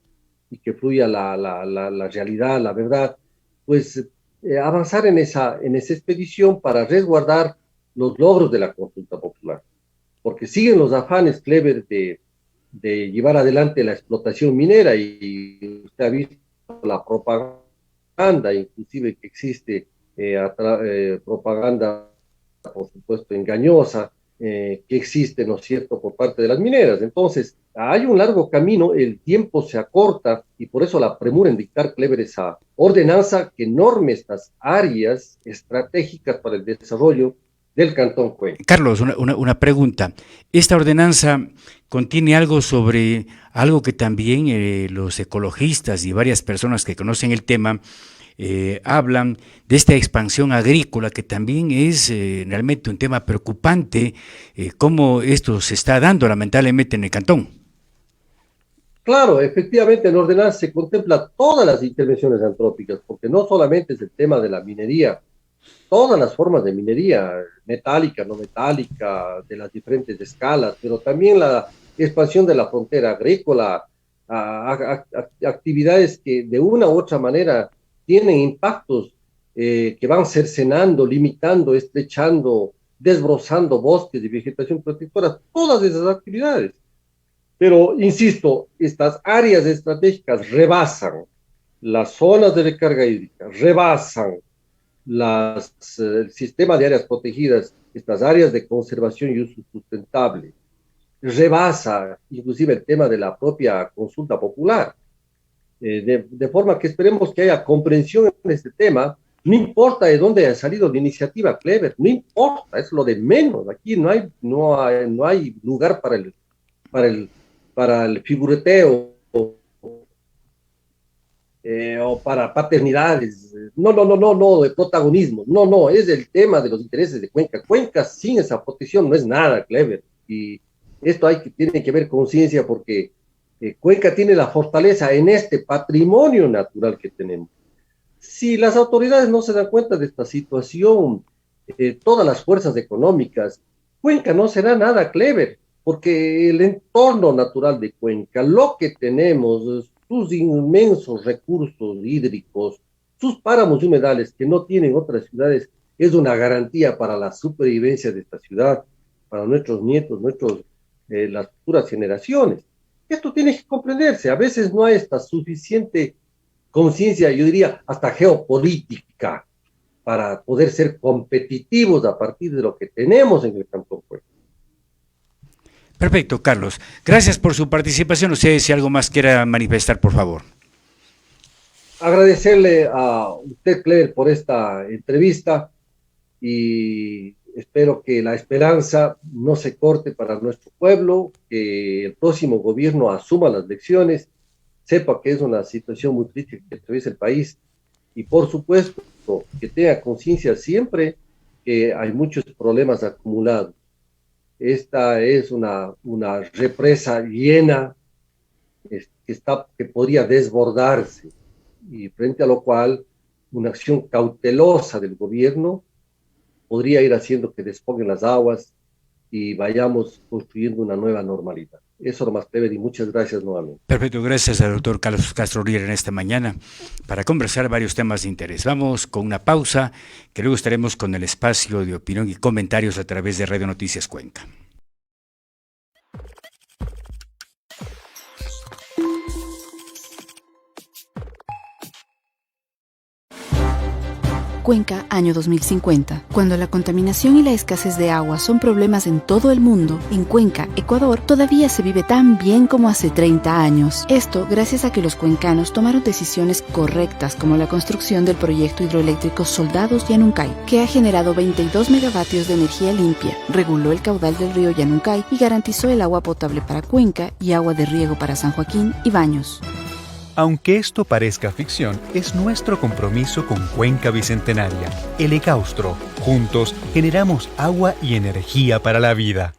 que fluya la realidad, la verdad, pues avanzar en esa expedición para resguardar los logros de la consulta popular, porque siguen los afanes, Clever, de llevar adelante la explotación minera, y usted ha visto la propaganda, inclusive que existe propaganda, por supuesto, engañosa, que existe, ¿no es cierto?, por parte de las mineras. Entonces, hay un largo camino, el tiempo se acorta, y por eso la premura en dictar, Clever, esa ordenanza que norme estas áreas estratégicas para el desarrollo del Cantón Cuenca. Carlos, una pregunta. ¿Esta ordenanza contiene algo sobre algo que también los ecologistas y varias personas que conocen el tema hablan de esta expansión agrícola, que también es realmente un tema preocupante, cómo esto se está dando lamentablemente en el cantón? Claro, efectivamente en la ordenanza se contempla todas las intervenciones antrópicas, porque no solamente es el tema de la minería, todas las formas de minería, metálica, no metálica, de las diferentes escalas, pero también la expansión de la frontera agrícola, actividades que de una u otra manera tienen impactos que van cercenando, limitando, estrechando, desbrozando bosques y vegetación protectora, todas esas actividades. Pero, insisto, estas áreas estratégicas rebasan las zonas de recarga hídrica, rebasan el sistema de áreas protegidas, estas áreas de conservación y uso sustentable, rebasa inclusive el tema de la propia consulta popular. De forma que esperemos que haya comprensión en este tema. No importa de dónde haya salido la iniciativa Clever, no importa, es lo de menos. Aquí no hay lugar para el, para el figureteo o para paternidades. No, de protagonismo. No, es el tema de los intereses de Cuenca. Cuenca sin esa protección no es nada, Clever. Y esto tiene que ver conciencia porque Cuenca tiene la fortaleza en este patrimonio natural que tenemos. Si las autoridades no se dan cuenta de esta situación, todas las fuerzas económicas, Cuenca no será nada Clever, porque el entorno natural de Cuenca, lo que tenemos, sus inmensos recursos hídricos, sus páramos y humedales que no tienen otras ciudades, es una garantía para la supervivencia de esta ciudad, para nuestros nietos, las futuras generaciones. Esto tiene que comprenderse. A veces no hay esta suficiente conciencia, yo diría, hasta geopolítica, para poder ser competitivos a partir de lo que tenemos en el Cantón Cuenca. Perfecto, Carlos. Gracias por su participación. No sé si algo más quiera manifestar, por favor. Agradecerle a usted, Claire, por esta entrevista y espero que la esperanza no se corte para nuestro pueblo, que el próximo gobierno asuma las lecciones, sepa que es una situación muy triste que atraviesa el país y por supuesto que tenga conciencia siempre que hay muchos problemas acumulados. Esta es una represa llena que podría desbordarse y frente a lo cual una acción cautelosa del gobierno podría ir haciendo que despoguen las aguas y vayamos construyendo una nueva normalidad. Eso nomás, Clever, y muchas gracias nuevamente. Perfecto, gracias al doctor Carlos Castro Riera en esta mañana para conversar varios temas de interés. Vamos con una pausa, que luego estaremos con el espacio de opinión y comentarios a través de Radio Noticias Cuenca. Cuenca, año 2050. Cuando la contaminación y la escasez de agua son problemas en todo el mundo, en Cuenca, Ecuador, todavía se vive tan bien como hace 30 años. Esto gracias a que los cuencanos tomaron decisiones correctas como la construcción del proyecto hidroeléctrico Soldados Yanuncay, que ha generado 22 megavatios de energía limpia, reguló el caudal del río Yanuncay y garantizó el agua potable para Cuenca y agua de riego para San Joaquín y Baños. Aunque esto parezca ficción, es nuestro compromiso con Cuenca Bicentenaria, el Ecaustro. Juntos generamos agua y energía para la vida.